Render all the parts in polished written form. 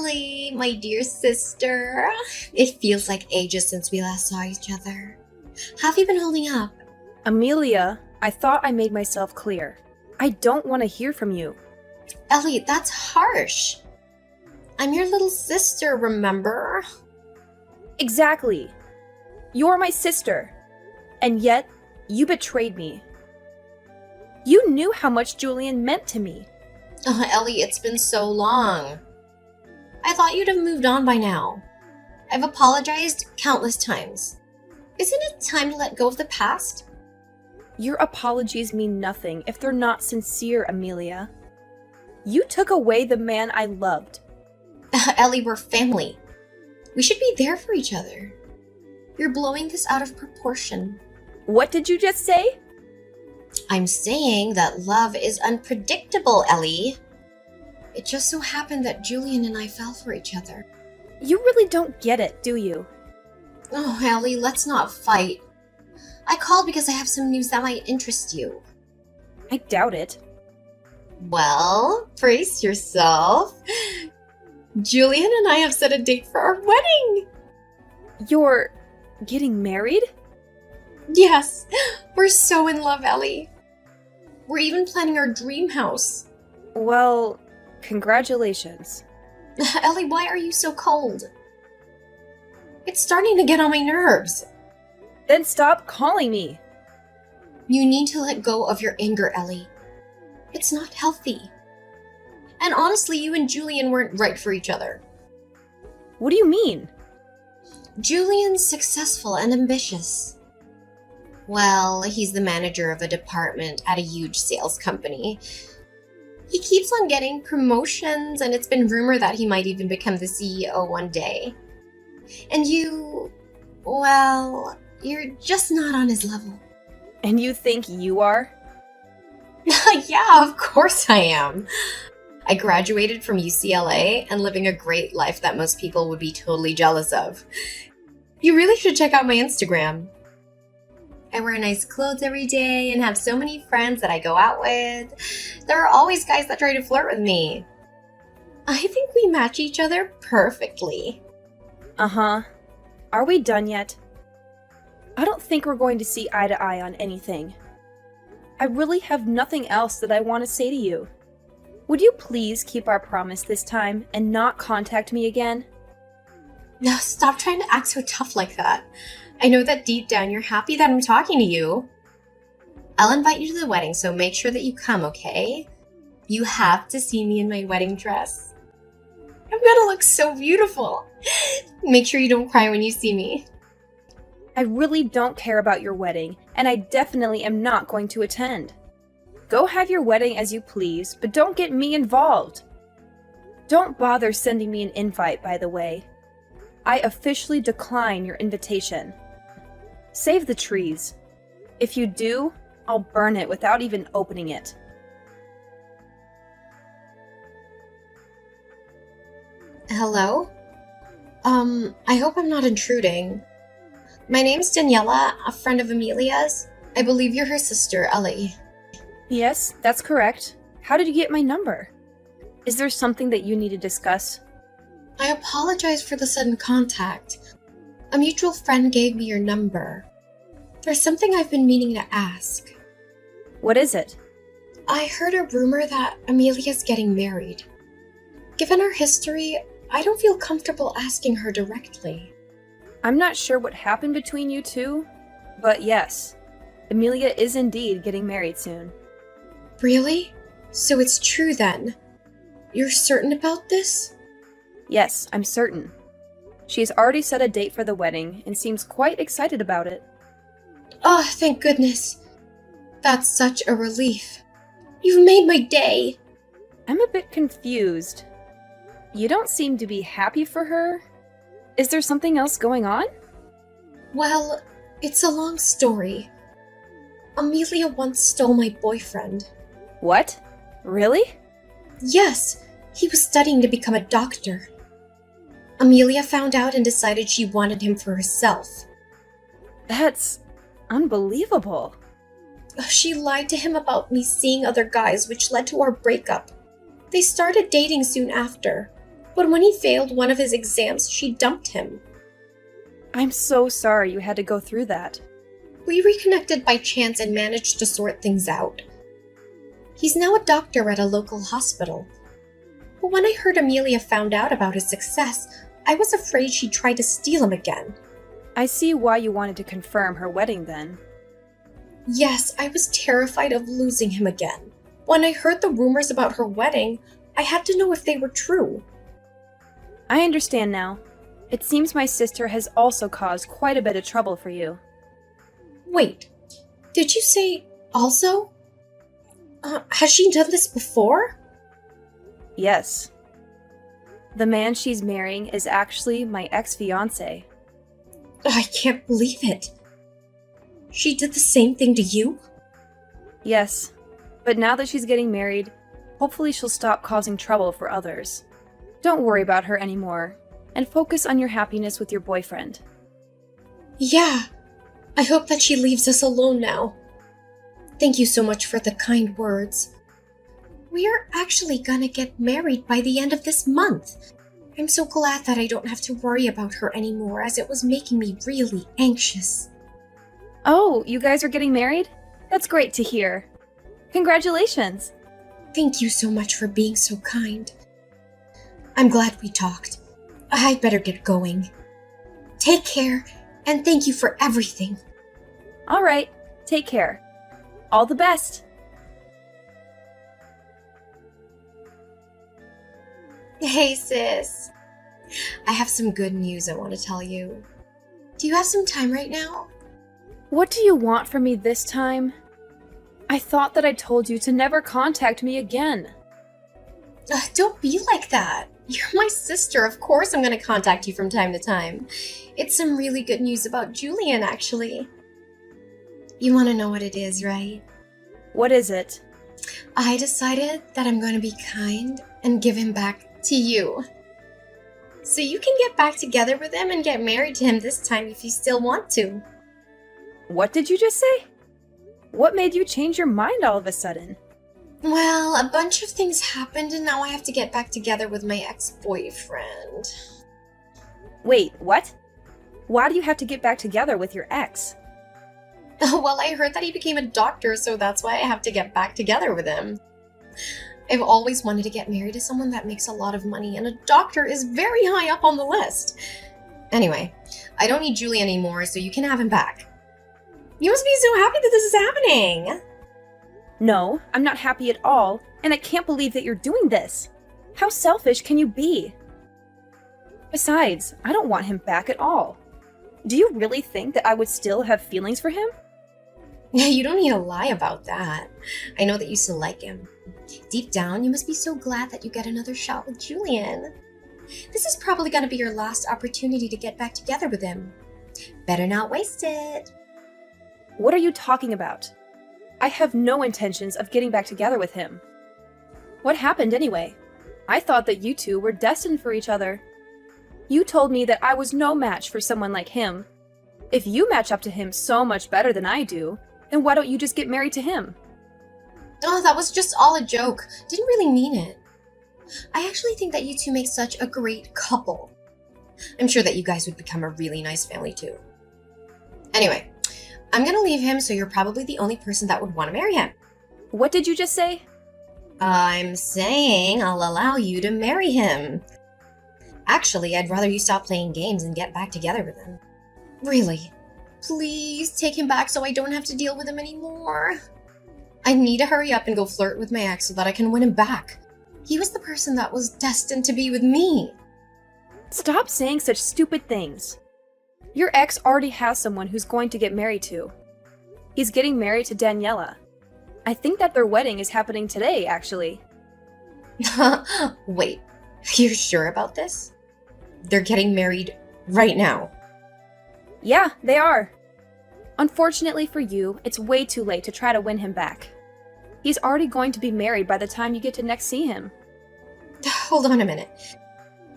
Ellie, my dear sister. It feels like ages since we last saw each other. How have you been holding up? Amelia, I thought I made myself clear. I don't want to hear from you. Ellie, that's harsh. I'm your little sister, remember? Exactly. You're my sister. And yet, you betrayed me. You knew how much Julian meant to me. Oh, Ellie, it's been so long. I thought you'd have moved on by now. I've apologized countless times. Isn't it time to let go of the past? Your apologies mean nothing if they're not sincere, Amelia. You took away the man I loved. Ellie, we're family. We should be there for each other. You're blowing this out of proportion. What did you just say? I'm saying that love is unpredictable, Ellie. It just so happened that Julian and I fell for each other. You really don't get it, do you? Oh, Ellie, let's not fight. I called because I have some news that might interest you. I doubt it. Well, brace yourself. Julian and I have set a date for our wedding. You're getting married? Yes, we're so in love, Ellie. We're even planning our dream house. Well, congratulations. Ellie, why are you so cold? It's starting to get on my nerves. Then stop calling me. You need to let go of your anger, Ellie. It's not healthy. And honestly, you and Julian weren't right for each other. What do you mean? Julian's successful and ambitious. Well, he's the manager of a department at a huge sales company. He keeps on getting promotions, and it's been rumored that he might even become the CEO one day. And you, well, you're just not on his level. And you think you are? Yeah, of course I am. I graduated from UCLA and living a great life that most people would be totally jealous of. You really should check out my Instagram. I wear nice clothes every day and have so many friends that I go out with. There are always guys that try to flirt with me. I think we match each other perfectly. Uh-huh. Are we done yet? I don't think we're going to see eye to eye on anything. I really have nothing else that I want to say to you. Would you please keep our promise this time and not contact me again? No, stop trying to act so tough like that. I know that deep down you're happy that I'm talking to you. I'll invite you to the wedding, so make sure that you come, okay? You have to see me in my wedding dress. I'm gonna look so beautiful. Make sure you don't cry when you see me. I really don't care about your wedding, and I definitely am not going to attend. Go have your wedding as you please, but don't get me involved. Don't bother sending me an invite, by the way. I officially decline your invitation. Save the trees. If you do, I'll burn it without even opening it. Hello? I hope I'm not intruding. My name's Daniela, a friend of Amelia's. I believe you're her sister, Ellie. Yes, that's correct. How did you get my number? Is there something that you need to discuss? I apologize for the sudden contact. A mutual friend gave me your number. There's something I've been meaning to ask. What is it? I heard a rumor that Amelia's getting married. Given our history, I don't feel comfortable asking her directly. I'm not sure what happened between you two, but yes, Amelia is indeed getting married soon. Really? So it's true then? You're certain about this? Yes, I'm certain. She has already set a date for the wedding and seems quite excited about it. Oh, thank goodness. That's such a relief. You've made my day. I'm a bit confused. You don't seem to be happy for her. Is there something else going on? Well, it's a long story. Amelia once stole my boyfriend. What? Really? Yes, he was studying to become a doctor. Amelia found out and decided she wanted him for herself. That's unbelievable. She lied to him about me seeing other guys, which led to our breakup. They started dating soon after. But when he failed one of his exams, she dumped him. I'm so sorry you had to go through that. We reconnected by chance and managed to sort things out. He's now a doctor at a local hospital. But when I heard Amelia found out about his success, I was afraid she'd try to steal him again. I see why you wanted to confirm her wedding then. Yes, I was terrified of losing him again. When I heard the rumors about her wedding, I had to know if they were true. I understand now. It seems my sister has also caused quite a bit of trouble for you. Wait, did you say also? Has she done this before? Yes. The man she's marrying is actually my ex-fiancé. I can't believe it. She did the same thing to you? Yes, but now that she's getting married, hopefully she'll stop causing trouble for others. Don't worry about her anymore, and focus on your happiness with your boyfriend. Yeah, I hope that she leaves us alone now. Thank you so much for the kind words. We are actually gonna get married by the end of this month. I'm so glad that I don't have to worry about her anymore, as it was making me really anxious. Oh, you guys are getting married? That's great to hear. Congratulations! Thank you so much for being so kind. I'm glad we talked. I'd better get going. Take care, and thank you for everything. All right, take care. All the best! Hey, sis. I have some good news I want to tell you. Do you have some time right now? What do you want from me this time? I thought that I told you to never contact me again. Don't be like that. You're my sister. Of course I'm going to contact you from time to time. It's some really good news about Julian, actually. You want to know what it is, right? What is it? I decided that I'm going to be kind and give him back to you. So you can get back together with him and get married to him this time if you still want to. What did you just say? What made you change your mind all of a sudden? Well, a bunch of things happened and now I have to get back together with my ex-boyfriend. Wait, what? Why do you have to get back together with your ex? Well, I heard that he became a doctor, so that's why I have to get back together with him. I've always wanted to get married to someone that makes a lot of money, and a doctor is very high up on the list. Anyway, I don't need Julie anymore, so you can have him back. You must be so happy that this is happening. No, I'm not happy at all, and I can't believe that you're doing this. How selfish can you be? Besides, I don't want him back at all. Do you really think that I would still have feelings for him? You don't need to lie about that. I know that you still like him. Deep down, you must be so glad that you get another shot with Julian. This is probably going to be your last opportunity to get back together with him. Better not waste it. What are you talking about? I have no intentions of getting back together with him. What happened anyway? I thought that you two were destined for each other. You told me that I was no match for someone like him. If you match up to him so much better than I do, then why don't you just get married to him? Oh, that was just all a joke. Didn't really mean it. I actually think that you two make such a great couple. I'm sure that you guys would become a really nice family too. Anyway, I'm gonna leave him, so you're probably the only person that would want to marry him. What did you just say? I'm saying I'll allow you to marry him. Actually, I'd rather you stop playing games and get back together with him. Really. Please take him back so I don't have to deal with him anymore. I need to hurry up and go flirt with my ex so that I can win him back. He was the person that was destined to be with me. Stop saying such stupid things. Your ex already has someone who's going to get married to. He's getting married to Daniela. I think that their wedding is happening today, actually. Wait, you're sure about this? They're getting married right now. Yeah, they are. Unfortunately for you, it's way too late to try to win him back. He's already going to be married by the time you get to next see him. Hold on a minute.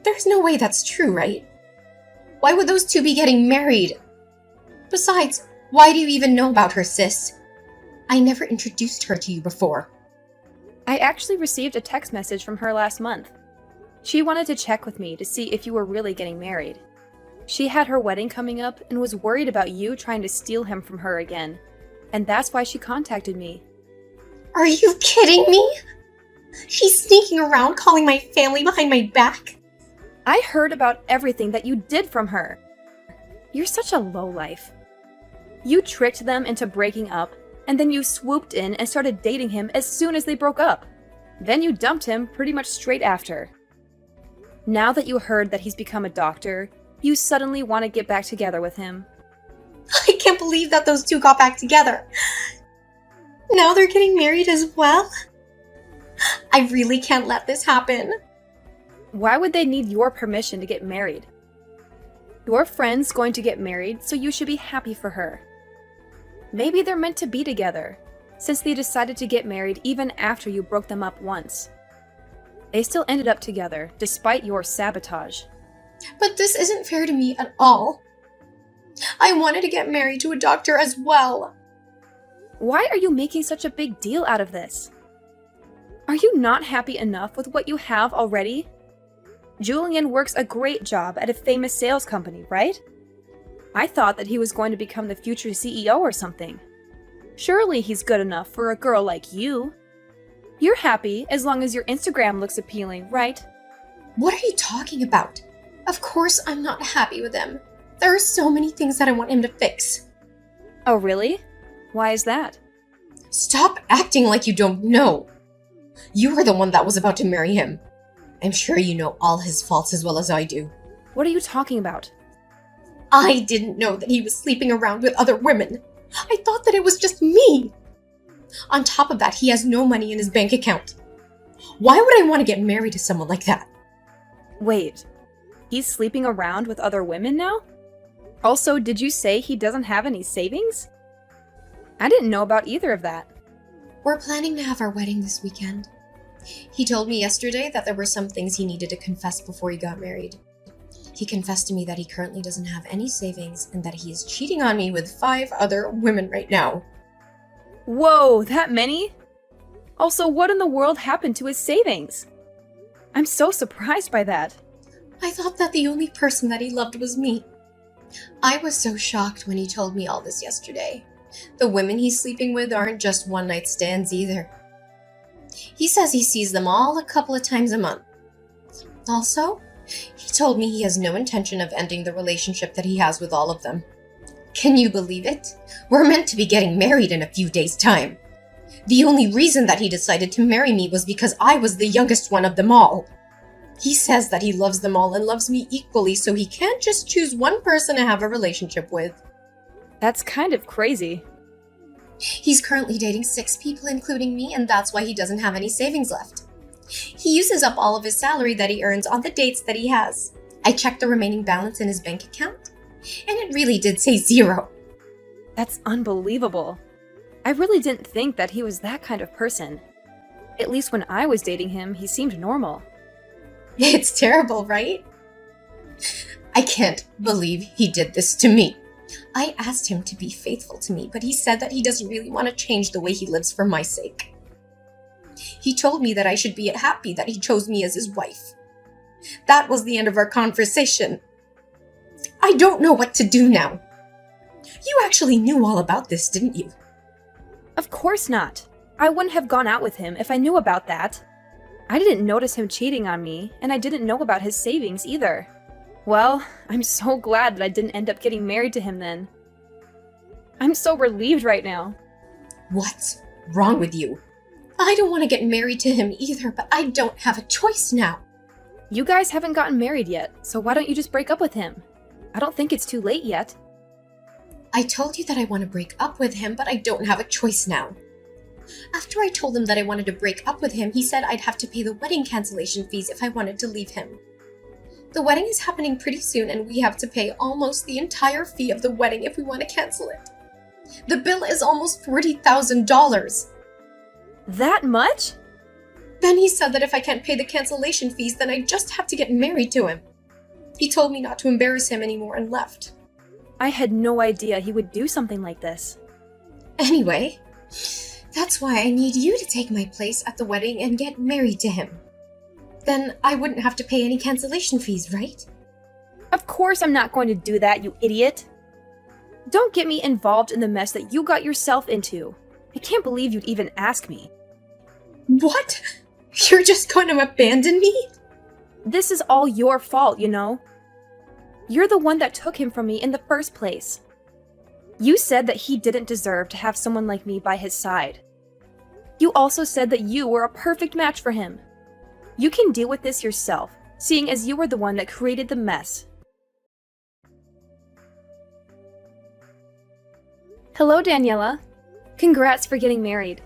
There's no way that's true, right? Why would those two be getting married? Besides, why do you even know about her, sis? I never introduced her to you before. I actually received a text message from her last month. She wanted to check with me to see if you were really getting married. She had her wedding coming up and was worried about you trying to steal him from her again, and that's why she contacted me. Are you kidding me? She's sneaking around calling my family behind my back? I heard about everything that you did from her. You're such a lowlife. You tricked them into breaking up, and then you swooped in and started dating him as soon as they broke up. Then you dumped him pretty much straight after. Now that you heard that he's become a doctor, you suddenly want to get back together with him. I can't believe that those two got back together. Now they're getting married as well? I really can't let this happen. Why would they need your permission to get married? Your friend's going to get married, so you should be happy for her. Maybe they're meant to be together, since they decided to get married even after you broke them up once. They still ended up together, despite your sabotage. But this isn't fair to me at all. I wanted to get married to a doctor as well. Why are you making such a big deal out of this? Are you not happy enough with what you have already? Julian works a great job at a famous sales company, right? I thought that he was going to become the future CEO or something. Surely he's good enough for a girl like you. You're happy as long as your Instagram looks appealing, right? What are you talking about? Of course I'm not happy with him. There are so many things that I want him to fix. Oh, really? Why is that? Stop acting like you don't know. You are the one that was about to marry him. I'm sure you know all his faults as well as I do. What are you talking about? I didn't know that he was sleeping around with other women. I thought that it was just me. On top of that, he has no money in his bank account. Why would I want to get married to someone like that? Wait, he's sleeping around with other women now? Also, did you say he doesn't have any savings? I didn't know about either of that. We're planning to have our wedding this weekend. He told me yesterday that there were some things he needed to confess before he got married. He confessed to me that he currently doesn't have any savings and that he is cheating on me with 5 other women right now. Whoa, that many? Also, what in the world happened to his savings? I'm so surprised by that. I thought that the only person that he loved was me. I was so shocked when he told me all this yesterday. The women he's sleeping with aren't just one-night stands either. He says he sees them all a couple of times a month. Also, he told me he has no intention of ending the relationship that he has with all of them. Can you believe it? We're meant to be getting married in a few days' time. The only reason that he decided to marry me was because I was the youngest one of them all. He says that he loves them all and loves me equally, so he can't just choose one person to have a relationship with. That's kind of crazy. He's currently dating 6 people, including me, and that's why he doesn't have any savings left. He uses up all of his salary that he earns on the dates that he has. I checked the remaining balance in his bank account, and it really did say 0. That's unbelievable. I really didn't think that he was that kind of person. At least when I was dating him, he seemed normal. It's terrible, right? I can't believe he did this to me. I asked him to be faithful to me, but he said that he doesn't really want to change the way he lives for my sake. He told me that I should be happy that he chose me as his wife. That was the end of our conversation. I don't know what to do now. You actually knew all about this, didn't you? Of course not. I wouldn't have gone out with him if I knew about that. I didn't notice him cheating on me, and I didn't know about his savings either. Well, I'm so glad that I didn't end up getting married to him then. I'm so relieved right now. What's wrong with you? I don't want to get married to him either, but I don't have a choice now. You guys haven't gotten married yet, so why don't you just break up with him? I don't think it's too late yet. I told you that I want to break up with him, but I don't have a choice now. After I told him that I wanted to break up with him, he said I'd have to pay the wedding cancellation fees if I wanted to leave him. The wedding is happening pretty soon, and we have to pay almost the entire fee of the wedding if we want to cancel it. The bill is almost $40,000. That much? Then he said that if I can't pay the cancellation fees, then I just have to get married to him. He told me not to embarrass him anymore and left. I had no idea he would do something like this. Anyway, that's why I need you to take my place at the wedding and get married to him. Then I wouldn't have to pay any cancellation fees, right? Of course I'm not going to do that, you idiot. Don't get me involved in the mess that you got yourself into. I can't believe you'd even ask me. What? You're just going to abandon me? This is all your fault, you know. You're the one that took him from me in the first place. You said that he didn't deserve to have someone like me by his side. You also said that you were a perfect match for him. You can deal with this yourself, seeing as you were the one that created the mess. Hello, Daniela. Congrats for getting married.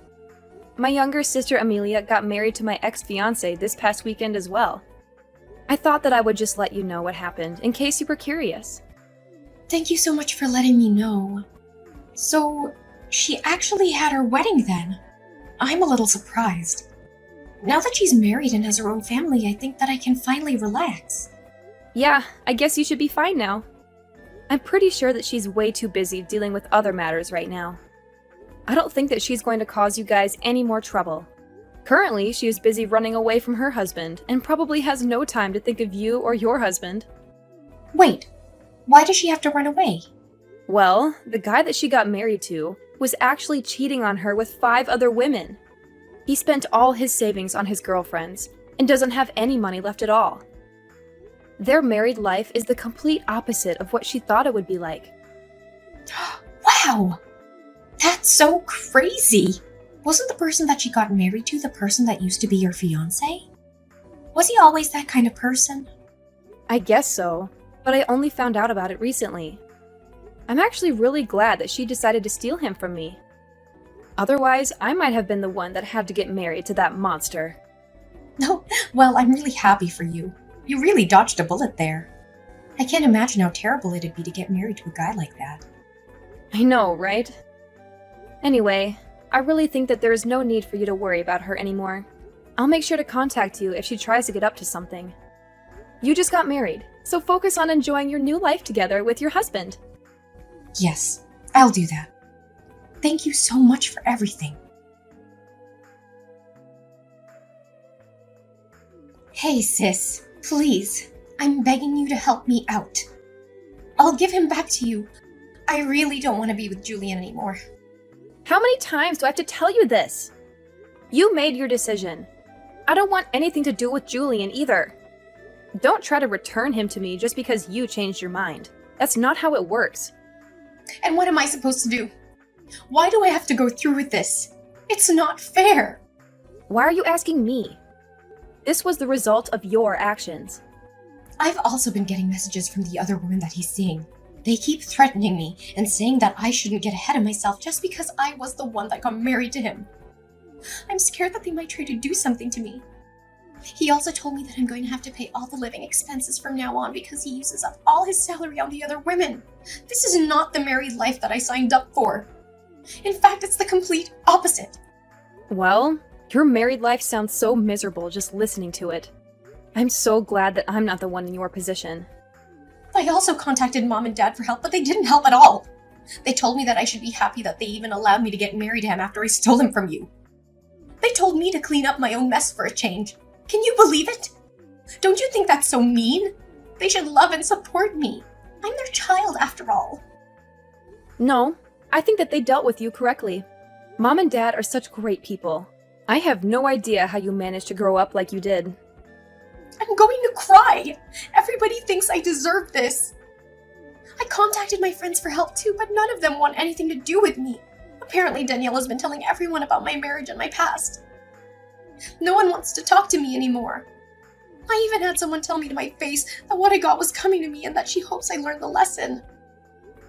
My younger sister Amelia got married to my ex-fiancé this past weekend as well. I thought that I would just let you know what happened, in case you were curious. Thank you so much for letting me know. So, she actually had her wedding then? I'm a little surprised. Now that she's married and has her own family, I think that I can finally relax. Yeah, I guess you should be fine now. I'm pretty sure that she's way too busy dealing with other matters right now. I don't think that she's going to cause you guys any more trouble. Currently, she is busy running away from her husband and probably has no time to think of you or your husband. Wait, why does she have to run away? Well, the guy that she got married to was actually cheating on her with 5 other women. He spent all his savings on his girlfriends and doesn't have any money left at all. Their married life is the complete opposite of what she thought it would be like. Wow! That's so crazy! Wasn't the person that she got married to the person that used to be your fiancé? Was he always that kind of person? I guess so, but I only found out about it recently. I'm actually really glad that she decided to steal him from me. Otherwise, I might have been the one that had to get married to that monster. No, well, I'm really happy for you. You really dodged a bullet there. I can't imagine how terrible it'd be to get married to a guy like that. I know, right? Anyway, I really think that there is no need for you to worry about her anymore. I'll make sure to contact you if she tries to get up to something. You just got married, so focus on enjoying your new life together with your husband. Yes, I'll do that. Thank you so much for everything. Hey, sis, please, I'm begging you to help me out. I'll give him back to you. I really don't want to be with Julian anymore. How many times do I have to tell you this? You made your decision. I don't want anything to do with Julian either. Don't try to return him to me just because you changed your mind. That's not how it works. And what am I supposed to do? Why do I have to go through with this? It's not fair. Why are you asking me? This was the result of your actions. I've also been getting messages from the other women that he's seeing. They keep threatening me and saying that I shouldn't get ahead of myself just because I was the one that got married to him. I'm scared that they might try to do something to me. He also told me that I'm going to have to pay all the living expenses from now on because he uses up all his salary on the other women. This is not the married life that I signed up for. In fact, it's the complete opposite. Well, your married life sounds so miserable just listening to it. I'm so glad that I'm not the one in your position. I also contacted Mom and Dad for help, but they didn't help at all. They told me that I should be happy that they even allowed me to get married to him after I stole him from you. They told me to clean up my own mess for a change. Can you believe it? Don't you think that's so mean? They should love and support me. I'm their child after all. No, I think that they dealt with you correctly. Mom and Dad are such great people. I have no idea how you managed to grow up like you did. I'm going to cry. Everybody thinks I deserve this. I contacted my friends for help too, but none of them want anything to do with me. Apparently Daniela's been telling everyone about my marriage and my past. No one wants to talk to me anymore. I even had someone tell me to my face that what I got was coming to me and that she hopes I learned the lesson.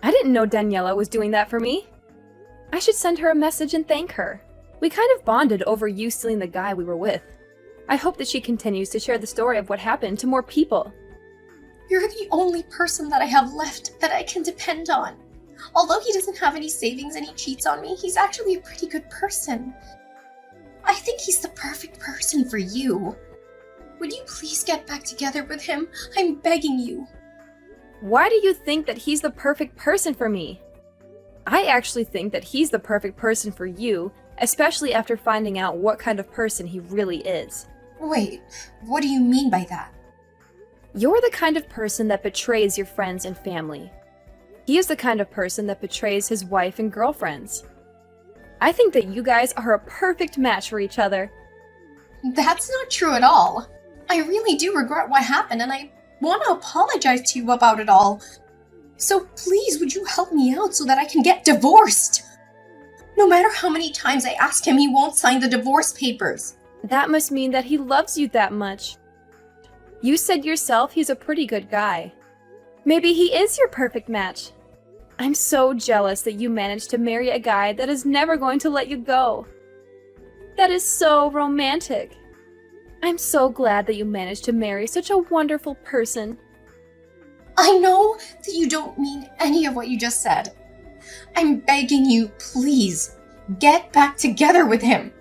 I didn't know Daniela was doing that for me. I should send her a message and thank her. We kind of bonded over you stealing the guy we were with. I hope that she continues to share the story of what happened to more people. You're the only person that I have left that I can depend on. Although he doesn't have any savings and he cheats on me, he's actually a pretty good person. I think he's the perfect person for you. Would you please get back together with him? I'm begging you. Why do you think that he's the perfect person for me? I actually think that he's the perfect person for you, especially after finding out what kind of person he really is. Wait, what do you mean by that? You're the kind of person that betrays your friends and family. He is the kind of person that betrays his wife and girlfriends. I think that you guys are a perfect match for each other. That's not true at all. I really do regret what happened, and I want to apologize to you about it all. So please, would you help me out so that I can get divorced? No matter how many times I ask him, he won't sign the divorce papers. That must mean that he loves you that much. You said yourself he's a pretty good guy. Maybe he is your perfect match. I'm so jealous that you managed to marry a guy that is never going to let you go. That is so romantic. I'm so glad that you managed to marry such a wonderful person. I know that you don't mean any of what you just said. I'm begging you, please, get back together with him.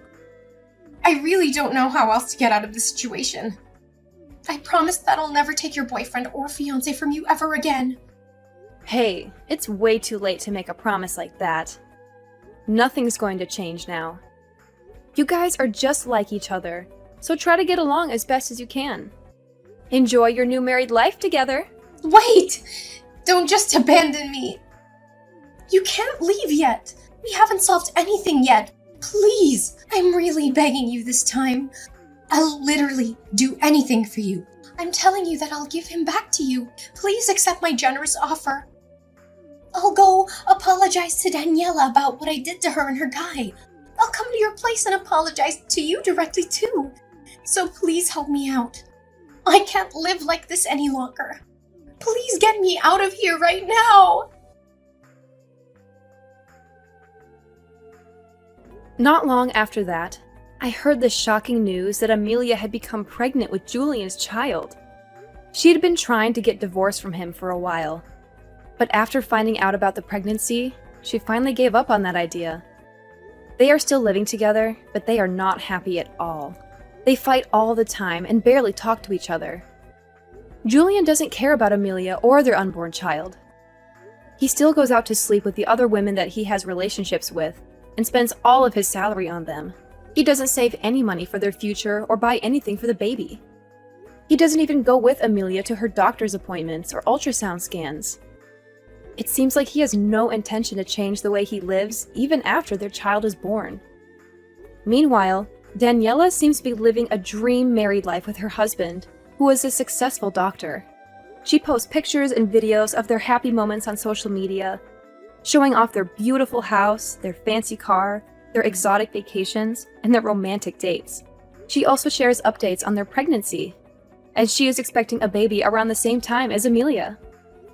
I really don't know how else to get out of this situation. I promise that I'll never take your boyfriend or fiancé from you ever again. Hey, it's way too late to make a promise like that. Nothing's going to change now. You guys are just like each other, so try to get along as best as you can. Enjoy your new married life together. Wait! Don't just abandon me. You can't leave yet. We haven't solved anything yet. Please, I'm really begging you this time. I'll literally do anything for you. I'm telling you that I'll give him back to you. Please accept my generous offer. I'll go apologize to Daniela about what I did to her and her guy. I'll come to your place and apologize to you directly too. So please help me out. I can't live like this any longer. Please get me out of here right now. Not long after that, I heard the shocking news that Amelia had become pregnant with Julian's child. She had been trying to get divorced from him for a while, but after finding out about the pregnancy, she finally gave up on that idea. They are still living together, but they are not happy at all. They fight all the time and barely talk to each other. Julian doesn't care about Amelia or their unborn child. He still goes out to sleep with the other women that he has relationships with and spends all of his salary on them. He doesn't save any money for their future or buy anything for the baby. He doesn't even go with Amelia to her doctor's appointments or ultrasound scans. It seems like he has no intention to change the way he lives even after their child is born. Meanwhile, Daniela seems to be living a dream married life with her husband, who is a successful doctor. She posts pictures and videos of their happy moments on social media, showing off their beautiful house, their fancy car, their exotic vacations, and their romantic dates. She also shares updates on their pregnancy, as she is expecting a baby around the same time as Amelia.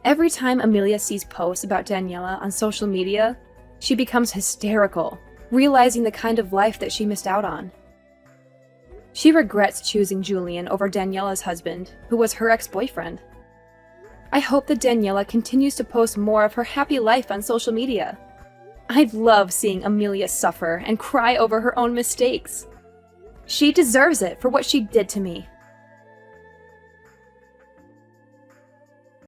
Every time Amelia sees posts about Daniela on social media, she becomes hysterical, realizing the kind of life that she missed out on. She regrets choosing Julian over Daniela's husband, who was her ex-boyfriend. I hope that Daniela continues to post more of her happy life on social media. I love seeing Amelia suffer and cry over her own mistakes. She deserves it for what she did to me.